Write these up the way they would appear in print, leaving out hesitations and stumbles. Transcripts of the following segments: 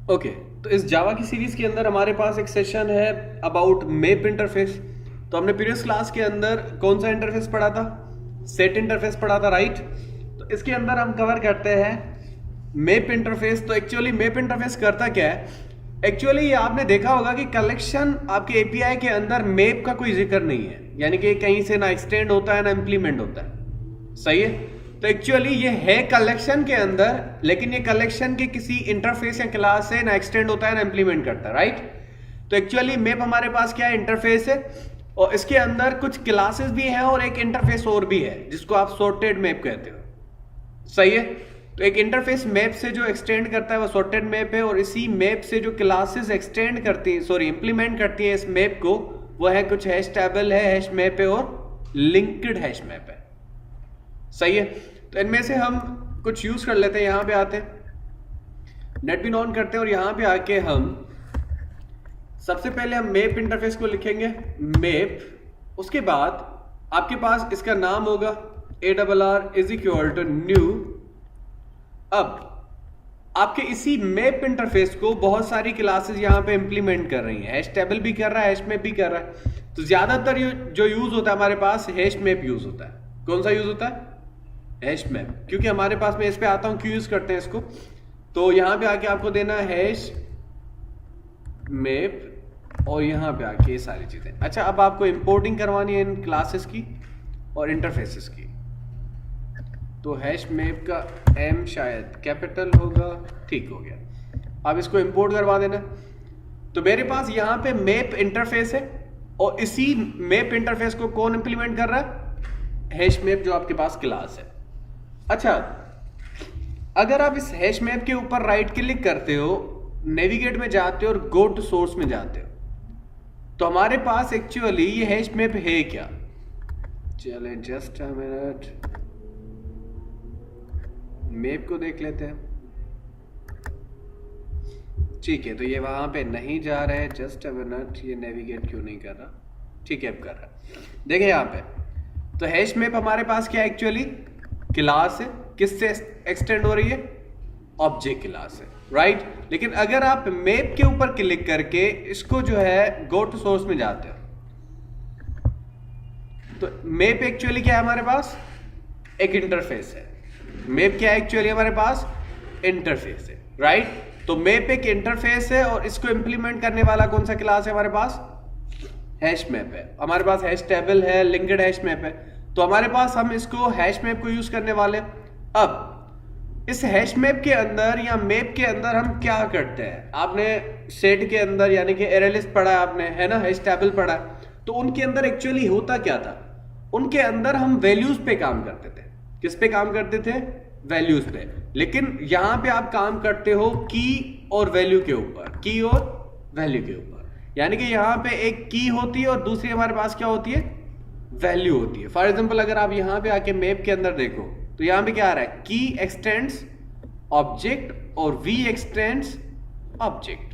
Okay, तो इस जावा की सीरीज के अंदर हमारे पास एक सेशन है अबाउट मैप इंटरफेस। तो हमने प्रीवियस क्लास के अंदर कौन सा इंटरफेस पढ़ा था? सेट इंटरफेस पढ़ा था, राइट। तो इसके अंदर हम कवर करते हैं मैप इंटरफेस। तो एक्चुअली मैप इंटरफेस करता क्या है? एक्चुअली ये आपने देखा होगा कि कलेक्शन आपके एपीआई के अंदर मैप का कोई जिक्र नहीं है, यानी कि कहीं से ना एक्सटेंड होता है ना इंप्लीमेंट होता है, सही है। तो एक्चुअली ये है कलेक्शन के अंदर, लेकिन ये कलेक्शन के किसी इंटरफेस या क्लास से ना एक्सटेंड होता है ना इंप्लीमेंट करता है, राइट। तो एक्चुअली मैप हमारे पास क्या है? इंटरफेस है, और इसके अंदर कुछ क्लासेस भी हैं और एक इंटरफेस और भी है जिसको आप सॉर्टेड मैप कहते हो, सही है। तो एक इंटरफेस मैप से जो एक्सटेंड करता है वो सॉर्टेड मैप है, और इसी मैप से जो क्लासेस एक्सटेंड करती है, सॉरी इंप्लीमेंट करती है इस मैप को, वो है कुछ हैश टेबल है, हैश मैप है और लिंक्ड हैश मैप है, सही है। तो इनमें से हम कुछ यूज कर लेते हैं। यहां पे आते हैं, नेटबीन ऑन करते हैं, और यहां पे आके हम सबसे पहले हम मैप इंटरफेस को लिखेंगे मैप। उसके बाद आपके पास इसका नाम होगा ARR is equal to new. अब आपके इसी मैप इंटरफेस को बहुत सारी क्लासेस यहां पे इंप्लीमेंट कर रही हैं, हैश टेबल भी कर रहा है, हैश मैप भी कर रहा है। तो ज्यादातर जो यूज होता है हमारे पास हैश मैप यूज होता है। कौन सा यूज होता है? हैश मैप, क्योंकि हमारे पास, मैं इस पे आता हूं क्यों यूज करते हैं इसको। तो यहां पे आके आपको देना है हैश मैप, और यहां पे आके ये सारी चीजें। अच्छा, अब आपको इंपोर्टिंग करवानी है इन क्लासेस की और इंटरफेसेस की। तो हैश मैप का M शायद कैपिटल होगा, ठीक हो गया। अब इसको इंपोर्ट करवा देना। तो मेरे पास यहां पे मैप इंटरफेस है, और इसी मैप इंटरफेस को कौन इंप्लीमेंट कर रहा है? हैश मैप, जो आपके पास क्लास है। अच्छा, अगर आप इस हैश मैप के ऊपर राइट क्लिक करते हो, नेविगेट में जाते हो और गो टू सोर्स में जाते हो, तो हमारे पास एक्चुअली ये हैश मैप है क्या? चलें जस्ट अ मिनट, मैप को देख लेते हैं। ठीक है, तो ये वहां पे नहीं जा रहा है, जस्ट अ मिनट, ये नेविगेट क्यों नहीं कर रहा? ठीक है, अब कर रहा है। देखिए यहाँ पे, तो हैश मैप हमारे पास क्या एक्चुअली क्लास है, किससे एक्सटेंड हो रही है? ऑब्जेक्ट क्लास है, राइट। लेकिन अगर आप मैप के ऊपर क्लिक करके इसको जो है गो टू सोर्स में जाते हो, तो मैप एक्चुअली क्या है हमारे पास? एक इंटरफेस है। मैप क्या है एक्चुअली हमारे पास? इंटरफेस है, राइट। तो मैप एक इंटरफेस है, और इसको इंप्लीमेंट करने वाला कौन सा क्लास है हमारे पास? हैश मैप है। हमारे पास हैश टेबल है, लिंक्ड हैश मैप है। तो हमारे पास, हम इसको हैश मैप को यूज करने वाले। अब इस हैश मैप के अंदर या मैप के अंदर हम क्या करते हैं? आपने सेट के अंदर यानी कि एरे लिस्ट पढ़ा है आपने, है ना, हैश टेबल पढ़ा है। तो उनके अंदर एक्चुअली होता क्या था? उनके अंदर हम वैल्यूज पे काम करते थे। किस पे काम करते थे? वैल्यूज पे। लेकिन यहां पे आप काम करते हो की और वैल्यू के ऊपर, की और वैल्यू के ऊपर। यानी कि यहां पे एक की होती है और दूसरी हमारे पास क्या होती है? वैल्यू होती है। फॉर एग्जांपल, अगर आप यहां पे आके मैप के अंदर देखो, तो यहां पे क्या आ रहा है? की एक्सटेंड्स ऑब्जेक्ट और वी एक्सटेंड्स ऑब्जेक्ट।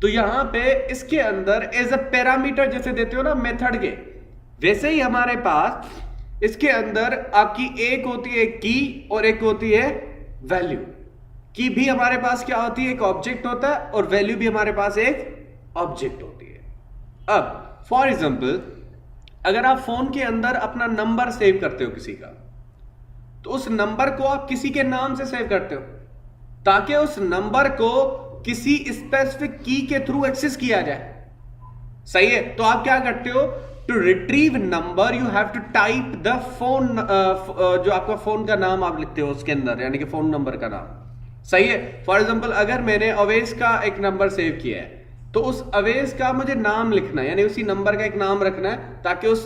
तो यहां पे इसके अंदर एज अ पैरामीटर जैसे देते हो ना मेथड के, वैसे ही हमारे पास इसके अंदर आपकी एक होती है की और एक होती है वैल्यू। की भी हमारे पास क्या होती है? एक ऑब्जेक्ट होता है, और वैल्यू भी हमारे पास एक ऑब्जेक्ट होती है। अब फॉर एग्जांपल, अगर आप फोन के अंदर अपना नंबर सेव करते हो किसी का, तो उस नंबर को आप किसी के नाम से सेव करते हो, ताकि उस नंबर को किसी स्पेसिफिक की के थ्रू एक्सेस किया जाए, सही है। तो आप क्या करते हो? To retrieve number you have to type the phone, जो आपका फोन का नाम आप लिखते हो उसके अंदर, यानी कि फोन नंबर का नाम, सही है। फॉर एग्जांपल, अगर मैंने अवेश का एक नंबर सेव किया है, तो उस अवेश का मुझे नाम लिखना है, यानी उसी नंबर का एक नाम रखना है, ताकि उस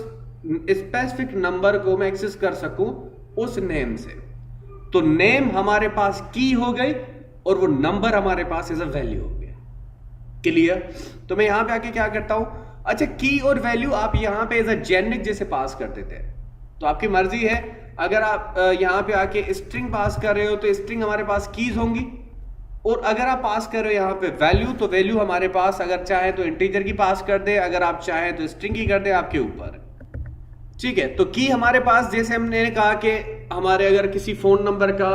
स्पेसिफिक नंबर को मैं एक्सेस कर सकूं उस नेम से। तो नेम हमारे पास की हो गई, और वो नंबर हमारे पास एज अ वैल्यू हो गया। क्लियर? तो मैं यहां पे आके क्या करता हूं? अच्छा, की और वैल्यू आप यहां पे एज अ जेनेरिक जैसे पास कर देते हैं, तो आपकी मर्जी है। अगर आप यहां पे आके स्ट्रिंग पास कर रहे हो, तो स्ट्रिंग हमारे पास कीज होंगी, और अगर आप पास कर रहे हो यहाँ पे वैल्यू, तो वैल्यू हमारे पास अगर चाहे तो इंटीजर की पास कर दे, अगर आप चाहे तो स्ट्रिंग की कर दे, आपके ऊपर। ठीक है, तो की हमारे पास, जैसे हमने कहा कि हमारे अगर किसी फोन नंबर का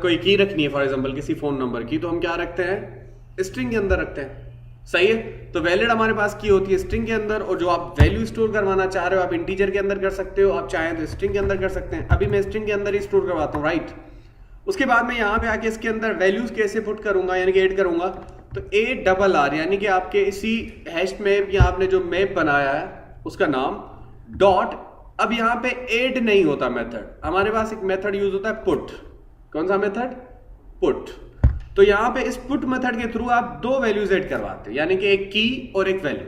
कोई की रखनी है, फॉर एग्जांपल किसी फोन नंबर की, तो हम क्या रखते हैं? स्ट्रिंग के अंदर रखते हैं, सही है। तो वैलिड हमारे पास की होती है स्ट्रिंग के अंदर, और जो आप वैल्यू स्टोर करवाना चाह रहे हो आप इंटीजर के अंदर कर सकते हो, आप चाहें तो स्ट्रिंग के अंदर कर सकते हैं। अभी मैं स्ट्रिंग के अंदर ही स्टोर करवाता हूँ, राइट। उसके बाद मैं यहाँ पे आके इसके अंदर वैल्यूज कैसे पुट करूंगा, यानी कि ऐड करूंगा, तो ARR यानी कि आपके इसी हैश मैप या आपने जो मैप बनाया है उसका नाम डॉट। अब यहाँ पे ऐड नहीं होता मेथड, हमारे पास एक मेथड यूज होता है पुट। कौन सा मेथड? पुट। तो यहाँ पे इस पुट मेथड के थ्रू आप दो वैल्यूज ऐड करवाते हो, यानी कि एक की और एक वैल्यू,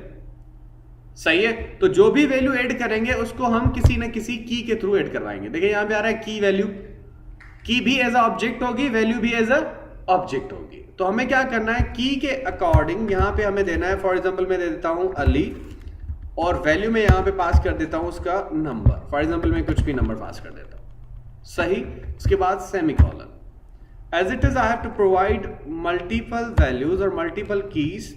सही है। तो जो भी वैल्यू ऐड करेंगे उसको हम किसी न किसी की के थ्रू ऐड करवाएंगे। देखिए यहाँ पे आ रहा है की वैल्यू, की भी एज अ ऑब्जेक्ट होगी, वैल्यू भी एज अ ऑब्जेक्ट होगी। तो हमें क्या करना है, की के अकॉर्डिंग यहाँ पे हमें देना है, फॉर एग्जांपल मैं दे देता हूँ अली, और वैल्यू में यहाँ पे पास कर देता हूँ उसका नंबर, फॉर एग्जांपल मैं कुछ भी नंबर पास कर देता हूँ, सही। उसके बाद semicolon. As it is I have to provide multiple values और मल्टीपल कीज,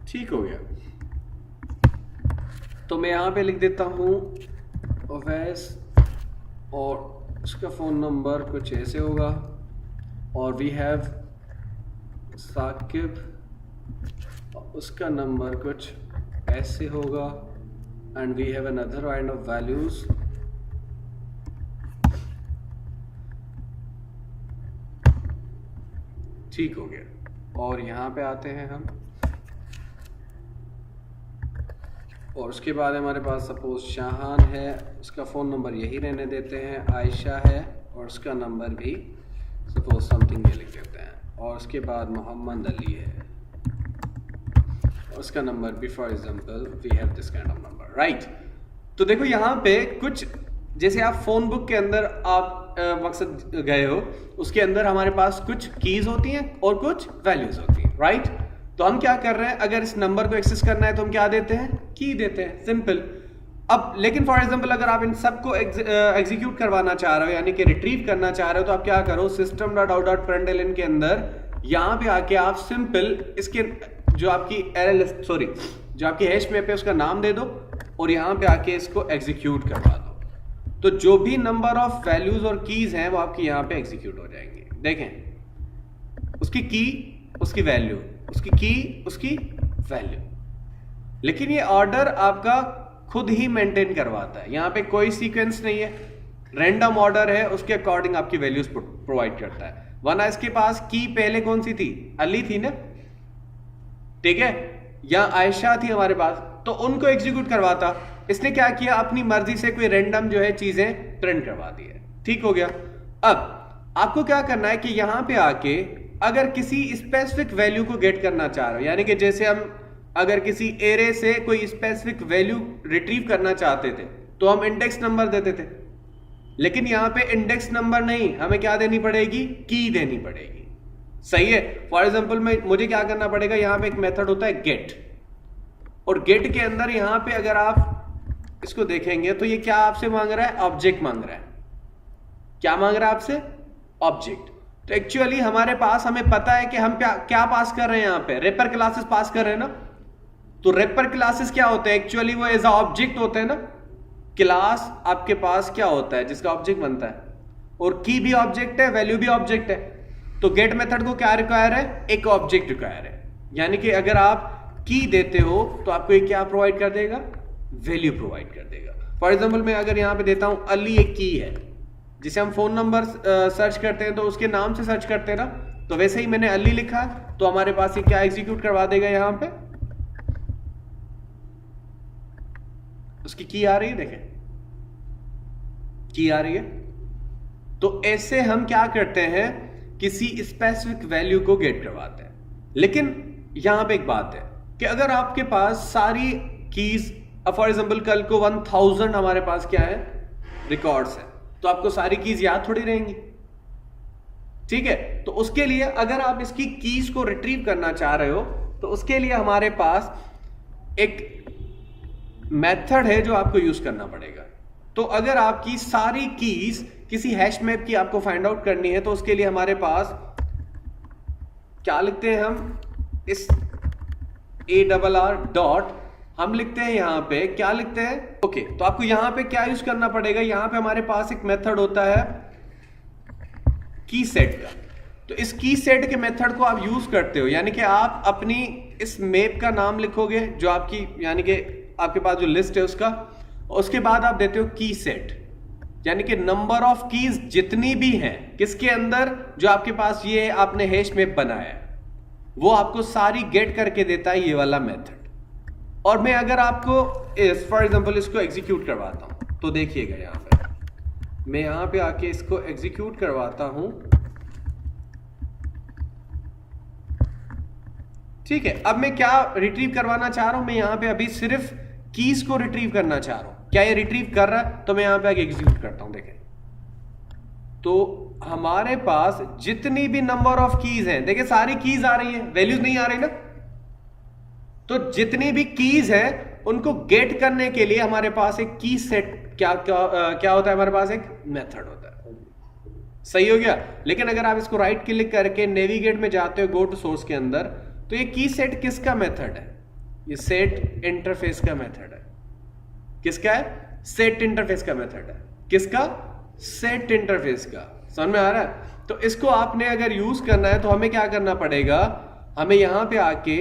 ठीक हो गया। तो मैं यहाँ पे लिख देता हूँ अवैस, और उसका फ़ोन नंबर कुछ ऐसे होगा, और वी हैव साकिब, उसका नंबर कुछ ऐसे होगा, and we have another kind of values, ठीक हो गया। और यहाँ पे आते हैं हम, और उसके बाद हमारे पास सपोज शाहान है, उसका फ़ोन नंबर यही रहने देते हैं, आयशा है और उसका नंबर भी सपोज समथिंग ये लिख देते हैं, और उसके बाद मोहम्मद अली है और उसका नंबर भी for example we have this kind of number, right. तो देखो यहाँ पे कुछ, जैसे आप फ़ोन बुक के अंदर आप मकसद गए हो, उसके अंदर हमारे पास कुछ कीज होती हैं और कुछ वैल्यूज होती हैं, राइट। तो हम क्या कर रहे हैं, अगर इस नंबर को एक्सेस करना है तो हम क्या देते हैं, की देते हैं, सिंपल। अब लेकिन फॉर एग्जांपल अगर आप इन सबको एग्जीक्यूट करवाना चाह रहे हो, यानी कि रिट्रीव करना चाह रहे हो, तो आप क्या करो, system.out.println के अंदर यहाँ पे आके आप सिंपल इसके जो आपकी जो आपकी हैश मैप है उसका नाम दे दो, और यहाँ पे आके इसको एग्जीक्यूट करवा दो। तो जो भी नंबर ऑफ वैल्यूज और कीज हैं वो आपकी यहाँ पे एग्जीक्यूट हो जाएंगे। देखें, उसकी की, उसकी वैल्यू, उसकी की, उसकी वैल्यू। लेकिन ये ऑर्डर आपका खुद ही मेंटेन करवाता है, यहाँ पे कोई सीक्वेंस नहीं है, रैंडम ऑर्डर है, उसके अकॉर्डिंग आपकी वैल्यूज प्रोवाइड करता है। वरना इसके पास की पहले कौन सी थी, अली थी ना, ठीक है, या आयशा थी हमारे पास, तो उनको एग्जीक्यूट करवाता। इसने क्या किया, अपनी मर्जी से कोई रैंडम जो है चीजें प्रिंट करवा दी है, ठीक हो गया। अब आपको क्या करना है कि यहां पे आके अगर किसी स्पेसिफिक वैल्यू को गेट करना चाह रहे हो, यानी कि जैसे हम अगर किसी एरे से कोई स्पेसिफिक वैल्यू रिट्रीव करना चाहते थे तो हम इंडेक्स नंबर देते थे, लेकिन यहां पे इंडेक्स नंबर नहीं, हमें क्या देनी पड़ेगी, की देनी पड़ेगी, सही है। फॉर एग्जांपल मुझे क्या करना पड़ेगा, यहां पे एक मेथड होता है गेट, और गेट के अंदर यहां पे अगर आप इसको देखेंगे तो ये क्या आपसे मांग रहा है, ऑब्जेक्ट मांग रहा है। क्या मांग रहा है आपसे, ऑब्जेक्ट। तो एक्चुअली हमारे पास, हमें पता है कि हम क्या पास कर रहे हैं, यहां पे रेपर क्लासेस पास कर रहे हैं ना। तो रेपर क्लासेस क्या होते हैं, एक्चुअली वो एज अ ऑब्जेक्ट होते हैं ना। क्लास आपके पास क्या होता है, जिसका ऑब्जेक्ट बनता है, और की भी ऑब्जेक्ट है, वैल्यू भी ऑब्जेक्ट है। तो गेट मेथड को क्या रिक्वायर है, एक ऑब्जेक्ट रिक्वायर है, यानी कि अगर आप की देते हो तो आपको ये क्या प्रोवाइड कर देगा, वैल्यू प्रोवाइड कर देगा। फॉर एग्जांपल मैं अगर यहां पे देता हूं अली, एक की है, जिसे हम फोन नंबर सर्च करते हैं तो उसके नाम से सर्च करते हैं ना, तो वैसे ही मैंने अली लिखा तो हमारे पास ये क्या एग्जीक्यूट करवा देगा, यहां पे उसकी की आ रही है, देखें की आ रही है। तो ऐसे हम क्या करते हैं, किसी स्पेसिफिक वैल्यू को गेट करवाते हैं। लेकिन यहां पे एक बात है कि अगर आपके पास सारी कीज, फॉर एग्जांपल कल को 1000 हमारे पास क्या है, रिकॉर्ड्स है, तो आपको सारी कीज याद थोड़ी रहेंगी, ठीक है। तो उसके लिए अगर आप इसकी कीज को रिट्रीव करना चाह रहे हो तो उसके लिए हमारे पास एक मेथड है जो आपको यूज करना पड़ेगा। तो अगर आपकी सारी कीज किसी हैश मैप की आपको फाइंड आउट करनी है तो उसके लिए हमारे पास क्या लिखते हैं, हम इस ARR डॉट हम लिखते हैं, यहां पे क्या लिखते हैं, ओके। तो आपको यहां पे क्या यूज करना पड़ेगा, यहां पे हमारे पास एक मेथड होता है की सेट का। तो इस की सेट के मेथड को आप यूज करते हो, यानी कि आप अपनी इस मैप का नाम लिखोगे जो आपकी, यानी कि आपके पास जो लिस्ट है उसका, उसके बाद आप देते हो की सेट, यानी कि नंबर ऑफ कीज जितनी भी हैं किसके अंदर, जो आपके पास ये आपने हैश मैप बनाया है, वो आपको सारी गेट करके देता है ये वाला मेथड। और मैं अगर आपको फॉर एग्जांपल इसको एग्जीक्यूट करवाता हूं तो देखिएगा, यहां पे मैं यहां पे आके इसको एग्जीक्यूट करवाता हूं, ठीक है। अब मैं क्या रिट्रीव करवाना चाह रहा हूं, मैं यहां पे अभी सिर्फ कीज को रिट्रीव करना चाह रहा हूं। क्या ये रिट्रीव कर रहा है? तो मैं यहां पे आके एग्जीक्यूट करता हूं, देखें तो हमारे पास जितनी भी नंबर ऑफ कीज हैं, देखिए सारी कीज आ रही है, वैल्यूज नहीं आ रही ना। तो जितनी भी कीज है उनको गेट करने के लिए हमारे पास एक की सेट क्या होता है, हमारे पास एक मेथड होता है। सही हो गया। लेकिन अगर आप इसको राइट क्लिक करके नेविगेट में जाते हो गो टू सोर्स के अंदर, तो ये की सेट किसका मेथड है? ये सेट इंटरफेस का मेथड है। किसका है? सेट इंटरफेस का मेथड है। किसका? सेट इंटरफेस का। समझ में आ रहा है? तो इसको आपने अगर यूज करना है तो हमें क्या करना पड़ेगा, हमें यहां पे आके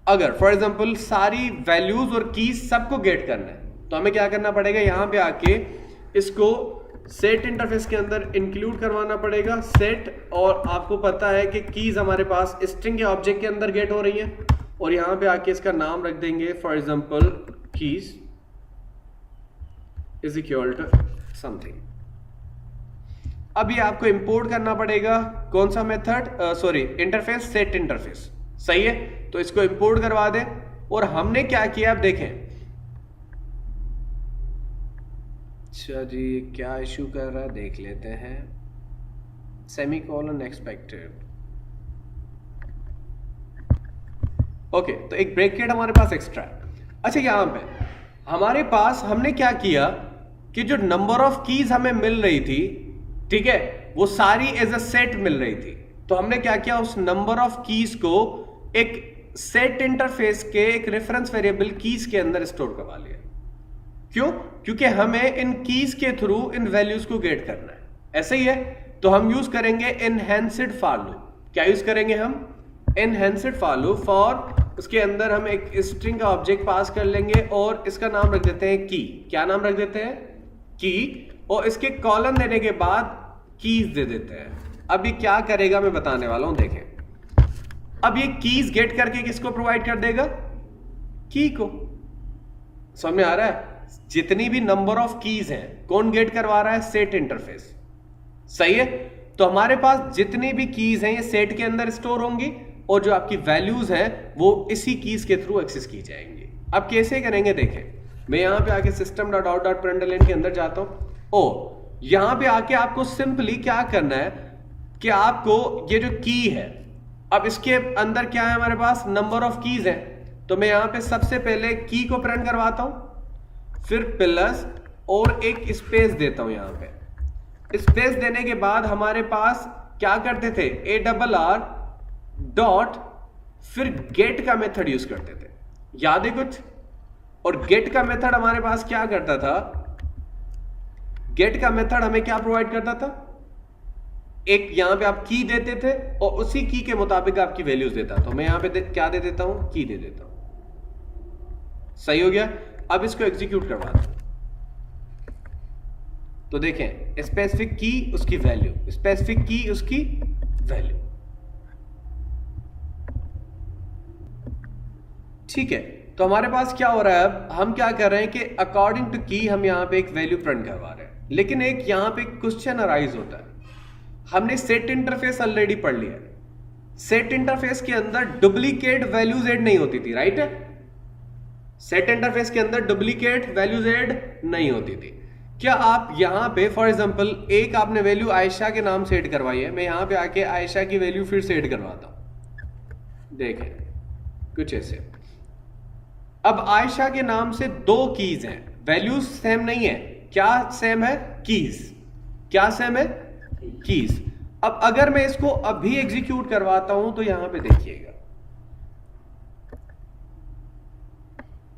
अगर फॉर एग्जांपल सारी वैल्यूज और कीज सबको गेट करना है तो हमें क्या करना पड़ेगा, यहां पे आके इसको सेट इंटरफेस के अंदर इंक्लूड करवाना पड़ेगा सेट। और आपको पता है कि कीज हमारे पास स्ट्रिंग के ऑब्जेक्ट के अंदर गेट हो रही है, और यहां पे आके इसका नाम रख देंगे for example keys is equal to something. अब ये आपको इंपोर्ट करना पड़ेगा कौन सा method, sorry interface, set interface. सही है, तो इसको इंपोर्ट करवा दे। और हमने क्या किया आप देखें, अच्छा जी क्या इशू कर रहा है देख लेते हैं। सेमीकोलन एक्सपेक्टेड, ओके, तो एक ब्रैकेट हमारे पास एक्स्ट्रा है। अच्छा यहां पे हमारे पास हमने क्या किया कि जो नंबर ऑफ कीज हमें मिल रही थी, ठीक है, वो सारी एज अ सेट मिल रही थी। तो हमने क्या किया, उस नंबर ऑफ कीज को एक सेट इंटरफेस के एक रेफरेंस वेरिएबल कीज के अंदर स्टोर करवा लिया। क्यों? क्योंकि हमें इन कीज के थ्रू इन वैल्यूज को गेट करना है। ऐसे ही है, तो हम यूज करेंगे एनहेंस्ड फॉर लूप। क्या यूज करेंगे हम? Enhanced for loop. फॉर उसके अंदर हम एक स्ट्रिंग का ऑब्जेक्ट पास कर लेंगे और इसका नाम रख देते हैं की। क्या नाम रख देते हैं? की। और इसके कॉलम देने के बाद कीज दे देते हैं। अब ये क्या करेगा मैं बताने वाला हूं, देखें। अब ये कीज गेट करके किसको प्रोवाइड कर देगा? की को। समझ में आ रहा है? जितनी भी नंबर ऑफ कीज हैं कौन गेट करवा रहा है? Set interface. सही है, तो हमारे पास जितनी भी कीज हैं ये सेट के अंदर स्टोर होंगी और जो आपकी वैल्यूज हैं वो इसी कीज के थ्रू एक्सेस की जाएंगी। अब कैसे करेंगे देखें, मैं यहां पे आके system.out.println के अंदर जाता हूं। यहां पे आके आपको सिंपली क्या करना है कि आपको ये जो की है, अब इसके अंदर क्या है हमारे पास? नंबर ऑफ कीज है। तो मैं यहां पे सबसे पहले की को प्रिंट करवाता हूं, फिर प्लस और एक स्पेस देता हूं। यहां पे स्पेस देने के बाद हमारे पास क्या करते थे, ARR डॉट, फिर गेट का मेथड यूज करते थे। याद है कुछ? और गेट का मेथड हमारे पास क्या करता था? गेट का मेथड हमें क्या प्रोवाइड करता था? एक यहां पे आप की देते थे और उसी की के मुताबिक आपकी वैल्यूज देता। तो मैं यहां पे क्या दे देता हूं? की दे देता हूं। सही हो गया। अब इसको एग्जीक्यूट करवा दो तो देखें, स्पेसिफिक की उसकी वैल्यू, स्पेसिफिक की उसकी वैल्यू। ठीक है, तो हमारे पास क्या हो रहा है, अब हम क्या कर रहे हैं कि अकॉर्डिंग टू की हम यहां पे एक वैल्यू प्रिंट करवा रहे हैं। लेकिन एक यहां पे क्वेश्चन अराइज होता है। हमने सेट इंटरफेस ऑलरेडी पढ़ लिया है। सेट इंटरफेस के अंदर डुप्लीकेट वैल्यूज ऐड नहीं होती थी, राइट है? सेट इंटरफेस के अंदर डुप्लीकेट वैल्यूज ऐड नहीं होती थी। क्या आप यहां पे फॉर एग्जांपल एक आपने वैल्यू आयशा के नाम से ऐड करवाई है, मैं यहां पे आके आयशा की वैल्यू फिर से ऐड करवाता हूं, देखें कुछ ऐसे। अब आयशा के नाम से दो कीज हैं, वैल्यूज सेम नहीं है। क्या सेम है? कीज। क्या सेम है? कीज। अब अगर मैं इसको अभी एग्जीक्यूट करवाता हूं तो यहां पे देखिएगा,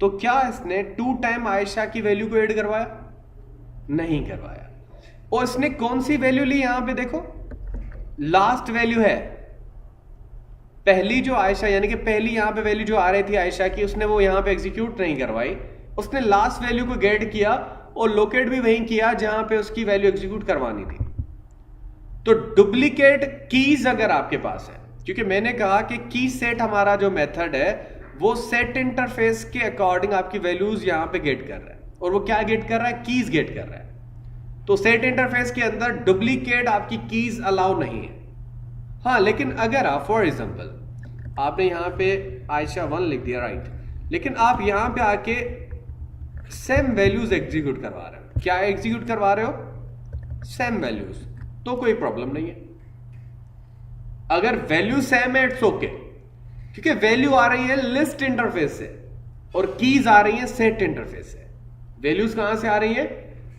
तो क्या इसने 2 टाइम आयशा की वैल्यू को ऐड करवाया? नहीं करवाया। और इसने कौन सी वैल्यू ली? यहां पे देखो लास्ट वैल्यू है पहली जो आयशा, यानी कि पहली यहां पे वैल्यू जो आ रही थी आयशा की, उसने वो यहां पे एग्जीक्यूट नहीं करवाई, उसने लास्ट वैल्यू को गेट किया और लोकेट भी वहीं किया जहां पे उसकी वैल्यू एग्जीक्यूट करवानी थी। तो डुप्लीकेट कीज अगर आपके पास है, क्योंकि मैंने कहा कि की सेट हमारा जो मेथड है वो सेट इंटरफेस के अकॉर्डिंग आपकी वैल्यूज यहां पे गेट कर रहा है, और वो क्या गेट कर रहा है, कीज गेट कर रहा है। तो सेट इंटरफेस के अंदर डुप्लीकेट आपकी कीज अलाउ नहीं है। हाँ, लेकिन अगर आप फॉर एग्जांपल आपने यहां पे आयशा 1 लिख दिया, राइट, लेकिन आप यहां पे आके सेम वैल्यूज एग्जीक्यूट करवा रहे हो, क्या एग्जीक्यूट करवा रहे हो, सेम वैल्यूज, तो कोई प्रॉब्लम नहीं है। अगर वैल्यू सेम है इट्स ओके, क्योंकि वैल्यू आ रही है लिस्ट इंटरफेस से और कीज आ रही है सेट इंटरफेस से। वैल्यूज कहां से आ रही है,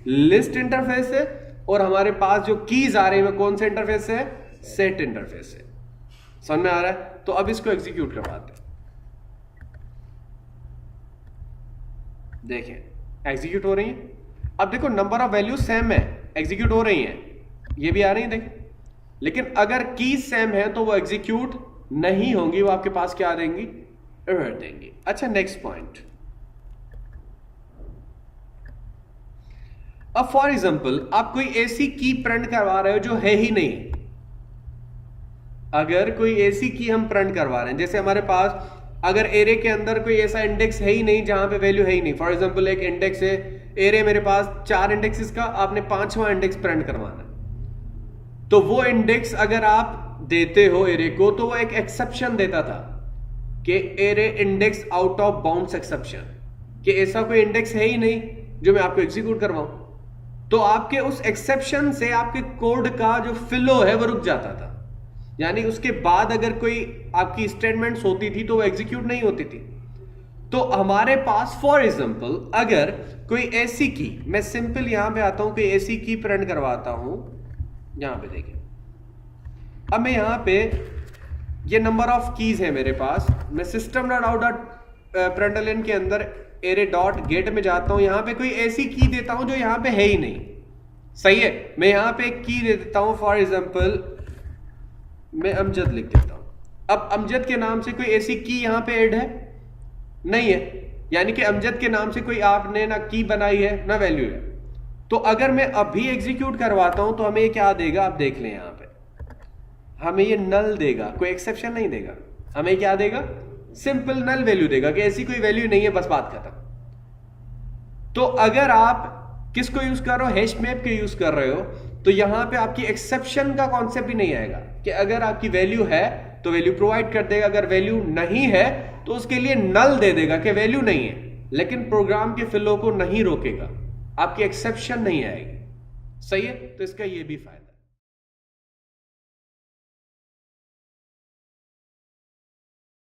लिस्ट इंटरफेस से, और हमारे पास जो कीज आ रही है कौन से इंटरफेस से, सेट इंटरफेस से। समझ में आ रहा है? तो अब इसको एग्जीक्यूट करवाते हैं। देखें एग्जीक्यूट हो रही है। अब देखो नंबर ऑफ वैल्यू सेम है, एग्जीक्यूट हो रही है, ये भी आ रही है देखें, लेकिन अगर कीज सेम है तो वो एग्जीक्यूट नहीं होंगी, वो आपके पास क्या देंगी, एरर देंगी। अच्छा, नेक्स्ट पॉइंट। अब फॉर एग्जांपल आप कोई ऐसी की प्रिंट करवा रहे हो जो है ही नहीं। अगर कोई ऐसी की हम प्रिंट करवा रहे हैं, जैसे हमारे पास अगर एरे के अंदर कोई ऐसा इंडेक्स है ही नहीं जहां पे वैल्यू है ही नहीं, फॉर एग्जांपल एक इंडेक्स है, एरे मेरे पास 4 इंडेक्सेस का, आपने 5वां इंडेक्स प्रिंट करवाना है, तो वो इंडेक्स अगर आप देते हो एरे को तो वो एक एक्सेप्शन देता था कि array index out of bounds exception, कि ऐसा कोई इंडेक्स है ही नहीं जो मैं आपको एग्जीक्यूट करवाऊं। तो आपके उस एक्सेप्शन से आपके कोड का जो फ्लो है वो रुक जाता था, यानी उसके बाद अगर कोई आपकी स्टेटमेंट्स होती थी तो वो एग्जीक्यूट नहीं होती थी। तो हमारे पास फॉर एग्जांपल अगर कोई ऐसी की, मैं सिंपल यहां पे आता हूं, कोई ऐसी की प्रिंट करवाता हूं, यहां पे देखिए, अब मैं यहां पे ये नंबर ऑफ कीज है मेरे पास, मैं system dot out dot println के अंदर एरे डॉट गेट में जाता हूं, यहां पे कोई ऐसी की देता हूं जो यहां पे है ही नहीं। सही है, मैं यहां पे एक की दे देता हूं, फॉर एग्जांपल मैं अमजद लिख देता हूं। अब अमजद के नाम से कोई ऐसी की यहां पे ऐड है नहीं है, यानी कि अमजद के नाम से कोई आपने ना की बनाई है ना वैल्यू है। तो अगर मैं अभी एग्जीक्यूट करवाता हूं तो हमें ये क्या देगा, आप देख लें यहां पे हमें ये नल देगा, कोई एक्सेप्शन नहीं देगा, हमें क्या देगा, सिंपल नल वैल्यू देगा कि ऐसी कोई वैल्यू नहीं है, बस बात खत्म। तो अगर आप किसको यूज कर रहे हो, हैश मैप के यूज कर रहे हो, तो यहां पे आपकी एक्सेप्शन का कॉन्सेप्ट ही नहीं आएगा कि अगर आपकी वैल्यू है तो वैल्यू प्रोवाइड कर देगा, अगर वैल्यू नहीं है तो उसके लिए नल दे देगा कि वैल्यू नहीं है, लेकिन प्रोग्राम के फ्लो को नहीं रोकेगा, आपकी एक्सेप्शन नहीं आएगी। सही है, तो इसका ये भी फायदा।